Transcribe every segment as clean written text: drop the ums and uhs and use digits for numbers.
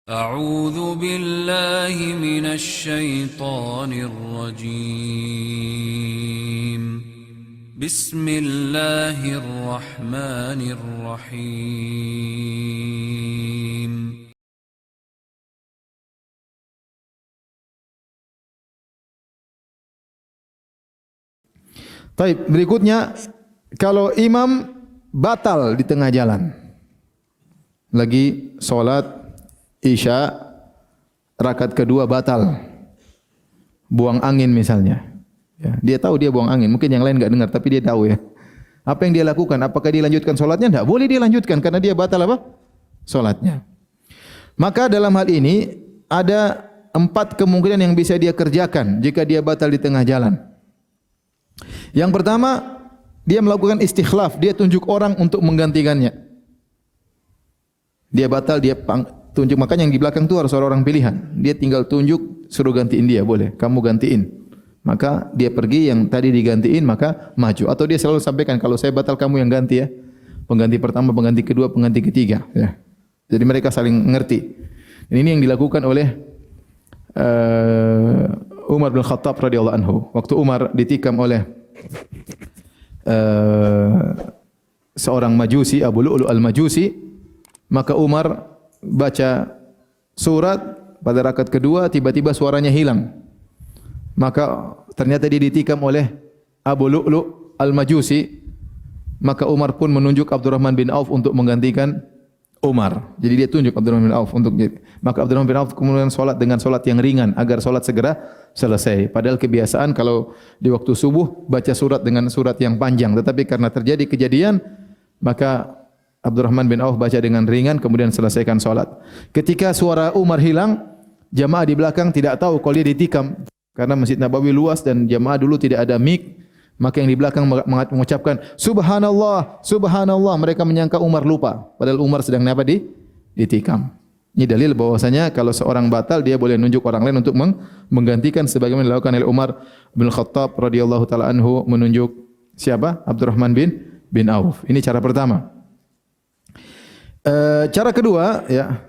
أعوذ بالله من الشيطان الرجيم بسم الله الرحمن الرحيم Taib, berikutnya kalau imam batal di tengah jalan, lagi solat isya rakaat kedua batal, buang angin misalnya, ya, dia tahu dia buang angin, mungkin yang lain enggak dengar tapi dia tahu ya. Apa yang dia lakukan? Apakah dia lanjutkan solatnya? Tidak boleh dia lanjutkan karena dia batal apa? Solatnya. Maka dalam hal ini ada 4 kemungkinan yang bisa dia kerjakan jika dia batal di tengah jalan. Yang pertama, dia melakukan istikhlaf, dia tunjuk orang untuk menggantikannya. Dia batal, dia tunjuk, makanya yang di belakang itu harus orang pilihan. Dia tinggal tunjuk, suruh gantiin dia, boleh, kamu gantiin. Maka dia pergi, yang tadi digantiin, maka maju. Atau dia selalu sampaikan, kalau saya batal kamu yang ganti ya. Pengganti pertama, pengganti kedua, pengganti ketiga. Ya. Jadi mereka saling mengerti. Dan ini yang dilakukan oleh Umar bin Khattab radhiyallahu anhu. Waktu Umar ditikam oleh seorang majusi, Abu Lu'lu' al-Majusi, maka Umar baca surat pada rakaat kedua, tiba-tiba suaranya hilang. Maka ternyata dia ditikam oleh Abu Lu'lu' al-Majusi. Maka Umar pun menunjuk Abdurrahman bin Auf untuk menggantikan Umar. Jadi dia tunjuk Abdurrahman bin Auf untuk jadi. Maka Abdurrahman bin Auf kemudian solat dengan solat yang ringan agar solat segera selesai. Padahal kebiasaan kalau di waktu subuh baca surat dengan surat yang panjang. Tetapi karena terjadi kejadian, maka Abdurrahman bin Auf baca dengan ringan kemudian selesaikan solat. Ketika suara Umar hilang, jamaah di belakang tidak tahu kalau dia ditikam. Karena Masjid Nabawi luas dan jamaah dulu tidak ada mic. Maka yang di belakang mengucapkan Subhanallah, Subhanallah. Mereka menyangka Umar lupa. Padahal Umar sedang ditikam. Ini dalil bahwasanya kalau seorang batal dia boleh nunjuk orang lain untuk menggantikan sebagaimana dilakukan oleh Umar bin Khattab radhiyallahu taala anhu menunjuk siapa? Abdurrahman bin Auf. Ini cara pertama. Cara kedua, ya.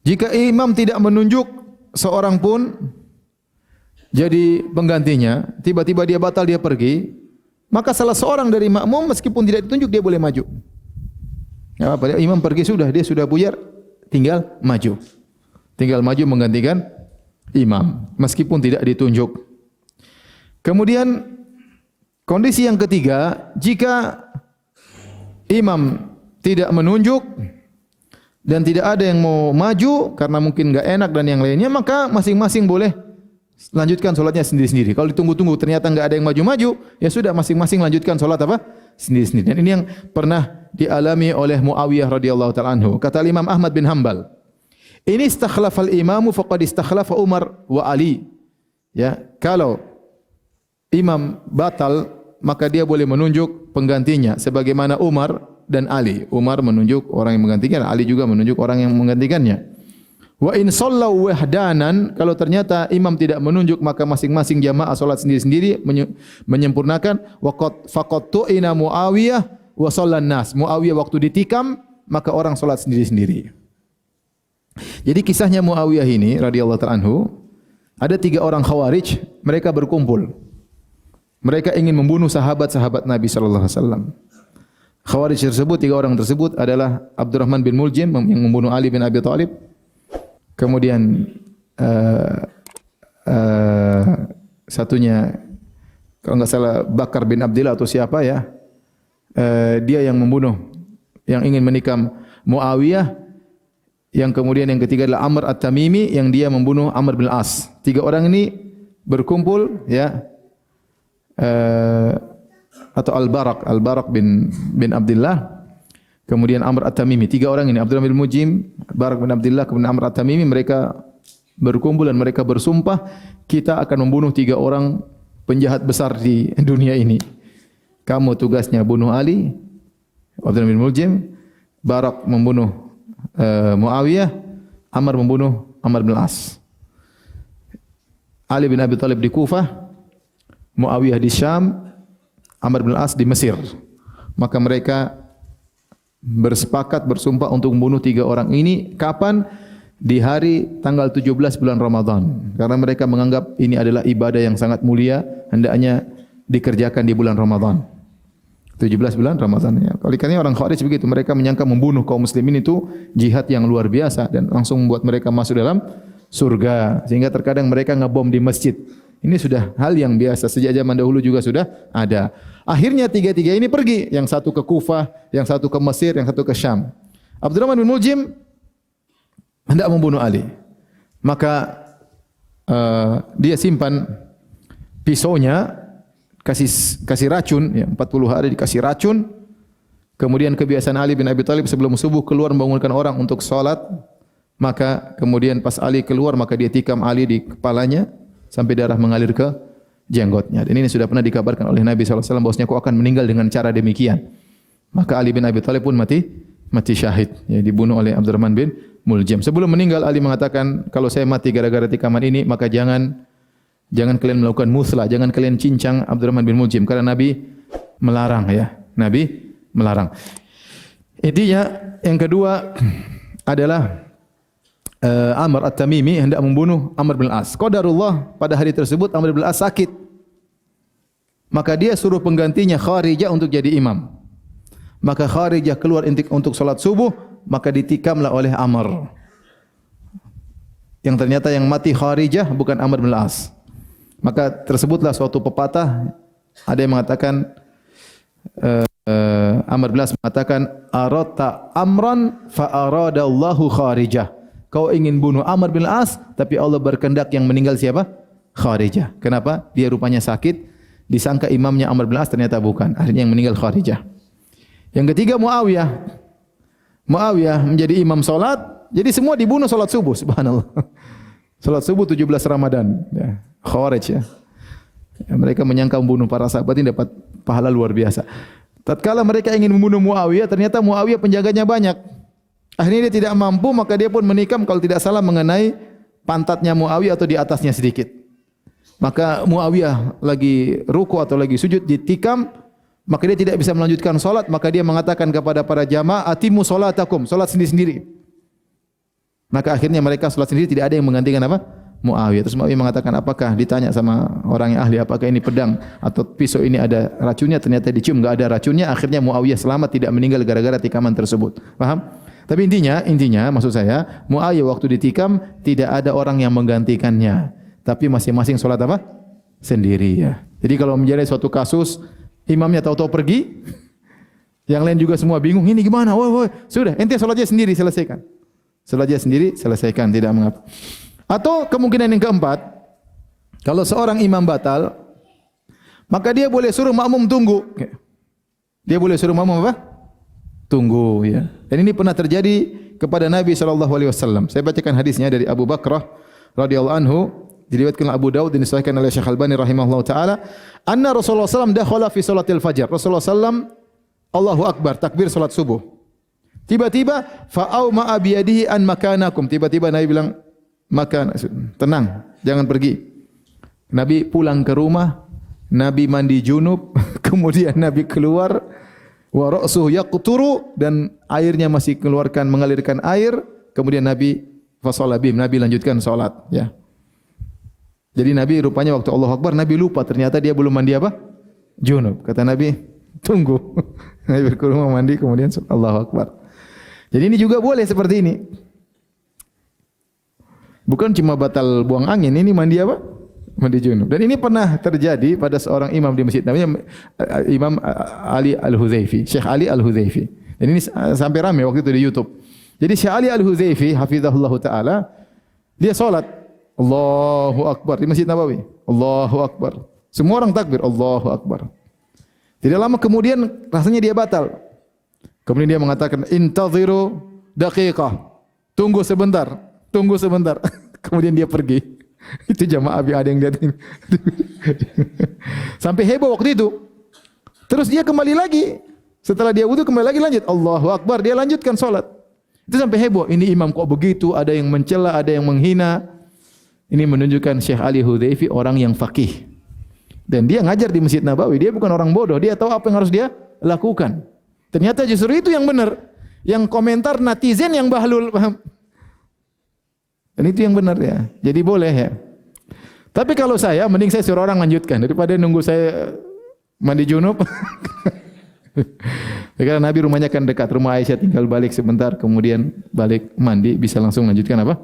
Jika imam tidak menunjuk seorang pun jadi penggantinya, tiba-tiba dia batal, dia pergi, maka salah seorang dari makmum meskipun tidak ditunjuk dia boleh maju. Ya, pada imam pergi sudah, dia sudah buyar, tinggal maju. Tinggal maju menggantikan imam meskipun tidak ditunjuk. Kemudian kondisi yang ketiga, jika imam tidak menunjuk dan tidak ada yang mau maju karena mungkin enggak enak dan yang lainnya, maka masing-masing boleh lanjutkan solatnya sendiri-sendiri. Kalau ditunggu-tunggu ternyata enggak ada yang maju-maju, ya sudah masing-masing lanjutkan solat apa? Sendiri-sendiri. Dan ini yang pernah dialami oleh Muawiyah radhiyallahu taala anhu. Kata Imam Ahmad bin Hanbal, "Ini istakhlafal imamu faqad istakhlafa Umar wa Ali." Ya, kalau imam batal maka dia boleh menunjuk penggantinya sebagaimana Umar dan Ali. Umar menunjuk orang yang menggantikan, Ali juga menunjuk orang yang menggantikannya. Wa in sallau wahdanan, kalau ternyata imam tidak menunjuk maka masing-masing jamaah salat sendiri-sendiri menyempurnakan. Waqad faqad tu'ina Muawiyah wa sallan nas. Muawiyah waktu ditikam maka orang salat sendiri-sendiri. Jadi kisahnya Muawiyah ini radhiyallahu ta'ala anhu, ada 3 orang Khawarij, mereka berkumpul. Mereka ingin membunuh sahabat-sahabat Nabi sallallahu alaihi wasallam. Khawarij tersebut, 3 orang tersebut adalah Abdurrahman bin Muljim yang membunuh Ali bin Abi Thalib. Kemudian satunya kalau enggak salah Bakar bin Abdillah atau siapa ya, dia yang membunuh, yang ingin menikam Muawiyah. Yang kemudian yang ketiga adalah Amr At-Tamimi yang dia membunuh Amr bin As. 3 orang ini berkumpul ya, atau Al-Barak bin Abdillah. Kemudian Amr At-Tamimi, 3 orang ini, Abdurrahman bin Mujim, Barak bin Abdillah, kemudian Amr At-Tamimi, mereka berkumpul dan mereka bersumpah, kita akan membunuh 3 orang penjahat besar di dunia ini. Kamu tugasnya bunuh Ali, Abdurrahman bin Mujim, Barak membunuh Muawiyah, Amr membunuh Amr bin As. Ali bin Abi Thalib di Kufah, Muawiyah di Syam, Amr bin As di Mesir. Maka mereka bersepakat bersumpah untuk membunuh 3 orang ini. Kapan? Di hari tanggal 17 bulan Ramadan. Karena mereka menganggap ini adalah ibadah yang sangat mulia, hendaknya dikerjakan di bulan Ramadan. 17 bulan Ramadan. Ya. Oleh karena orang Khawarij begitu, mereka menyangka membunuh kaum muslimin itu jihad yang luar biasa dan langsung membuat mereka masuk dalam surga. Sehingga terkadang mereka ngebom di masjid. Ini sudah hal yang biasa, sejak zaman dahulu juga sudah ada. Akhirnya 3 ini pergi, yang satu ke Kufah, yang satu ke Mesir, yang satu ke Syam. Abdurrahman bin Muljim hendak membunuh Ali. Maka dia simpan pisaunya, kasih racun, ya, 40 hari dikasih racun. Kemudian kebiasaan Ali bin Abi Thalib sebelum subuh keluar membangunkan orang untuk salat. Maka kemudian pas Ali keluar, maka dia tikam Ali di kepalanya sampai darah mengalir ke jenggotnya. Dan ini sudah pernah dikabarkan oleh Nabi SAW bahwasanya kau akan meninggal dengan cara demikian. Maka Ali bin Abi Thalib pun mati syahid, ya, dibunuh oleh Abdurrahman bin Muljim. Sebelum meninggal Ali mengatakan, kalau saya mati gara-gara tikaman ini, maka jangan kalian melakukan muslah, jangan kalian cincang Abdurrahman bin Muljim, karena Nabi melarang, ya. Nabi melarang. Intinya yang kedua adalah Amr At-Tamimi hendak membunuh Amr bin Al-As. Qadarullah, pada hari tersebut Amr bin Al-As sakit. Maka dia suruh penggantinya Kharijah untuk jadi imam. Maka Kharijah keluar untuk salat subuh, maka ditikamlah oleh Amr. Yang ternyata yang mati Kharijah bukan Amr bin Al-As. Maka tersebutlah suatu pepatah, ada yang mengatakan Amr bin Al-As mengatakan, arata amran fa aradallahu Kharijah. Kau ingin bunuh Amr bin Al-As, tapi Allah berkehendak yang meninggal siapa? Kharijah. Kenapa? Dia rupanya sakit, disangka imamnya Amr bin Al-As, ternyata bukan. Akhirnya yang meninggal Kharijah. Yang ketiga Muawiyah. Muawiyah menjadi imam salat, jadi semua dibunuh salat subuh, subhanallah. Salat subuh 17 Ramadan, ya. Khawarij, ya. Ya, mereka menyangka membunuh para sahabat ini dapat pahala luar biasa. Tatkala mereka ingin membunuh Muawiyah, ternyata Muawiyah penjaganya banyak. Akhirnya dia tidak mampu, maka dia pun menikam, kalau tidak salah mengenai pantatnya Muawiyah atau di atasnya sedikit. Maka Muawiyah lagi ruku atau lagi sujud ditikam, maka dia tidak bisa melanjutkan salat, maka dia mengatakan kepada para jamaah, atimu salatakum, salat sendiri-sendiri. Maka akhirnya mereka salat sendiri, tidak ada yang menggantikan apa? Muawiyah. Terus Muawiyah mengatakan, apakah ditanya sama orang yang ahli, apakah ini pedang atau pisau ini ada racunnya? Ternyata dicium enggak ada racunnya. Akhirnya Muawiyah selamat, tidak meninggal gara-gara tikaman tersebut. Paham? Tapi intinya maksud saya, Muawiyah waktu ditikam tidak ada orang yang menggantikannya, tapi masing-masing salat apa? Sendiri, ya. Jadi kalau menjadi suatu kasus imamnya tahu-tahu pergi, yang lain juga semua bingung, ini gimana? Woi, sudah, ente salatnya sendiri selesaikan. Salatnya sendiri selesaikan, tidak mengapa. Atau kemungkinan yang keempat, kalau seorang imam batal, maka dia boleh suruh makmum tunggu. Dia boleh suruh makmum apa? Tunggu, ya. Dan ini pernah terjadi kepada Nabi SAW. Saya bacakan hadisnya dari Abu Bakrah radhiyallahu anhu, diriwayatkan oleh Abu Daud dan disahihkan oleh Syekh Albani rahimahullahu taala, anna Rasulullah SAW dakhala fi salatil fajar. Rasulullah SAW Allahu Akbar, takbir salat subuh. Tiba-tiba fa'auma bi yadihi an makanakum. Tiba-tiba Nabi bilang, makan, tenang, jangan pergi. Nabi pulang ke rumah, Nabi mandi junub, kemudian Nabi keluar, wa ra'suhu yaqturu, dan airnya masih mengalirkan air, kemudian Nabi fasalla bihim, Nabi lanjutkan salat, ya. Jadi Nabi rupanya waktu Allahu Akbar, Nabi lupa ternyata dia belum mandi apa? Junub. Kata Nabi, tunggu. Nabi ke rumah mandi, kemudian Allahu Akbar. Jadi ini juga boleh seperti ini. Bukan cuma batal buang angin, ini mandi apa? Mandi junub. Dan ini pernah terjadi pada seorang imam di masjid, namanya Imam Ali Al-Huzaifi, Syekh Ali Al-Huzaifi. Dan ini sampai ramai waktu itu di YouTube. Jadi Syekh Ali Al-Huzaifi hafizahullah taala, dia salat Allahu Akbar di Masjid Nabawi. Allahu Akbar. Semua orang takbir Allahu Akbar. Tidak lama kemudian rasanya dia batal. Kemudian dia mengatakan intaziru daqiqah. Tunggu sebentar. Tunggu sebentar. Kemudian dia pergi. Itu jamaah ada yang lihat ini. Sampai heboh waktu itu. Terus dia kembali lagi. Setelah dia wudu kembali lagi lanjut Allahu Akbar, dia lanjutkan salat. Itu sampai heboh. Ini imam kok begitu, ada yang mencela, ada yang menghina. Ini menunjukkan Syekh Ali Hudzaify orang yang faqih. Dan dia ngajar di Masjid Nabawi, dia bukan orang bodoh, dia tahu apa yang harus dia lakukan. Ternyata justru itu yang benar. Yang komentar netizen yang bahlul, paham? Dan itu yang benar ya. Jadi boleh ya. Tapi kalau saya, mending saya suruh orang lanjutkan daripada nunggu saya mandi junub. Karena Nabi rumahnya kan dekat, rumah Aisyah, tinggal balik sebentar, kemudian balik mandi, bisa langsung lanjutkan apa?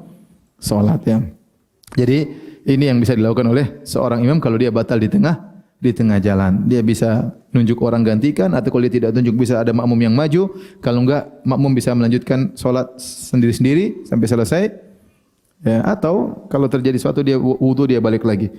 Salat ya. Jadi ini yang bisa dilakukan oleh seorang imam kalau dia batal di tengah jalan. Dia bisa nunjuk orang gantikan, atau kalau dia tidak tunjuk bisa ada makmum yang maju. Kalau enggak, makmum bisa melanjutkan salat sendiri-sendiri sampai selesai. Ya, atau kalau terjadi suatu dia wudu, dia balik lagi.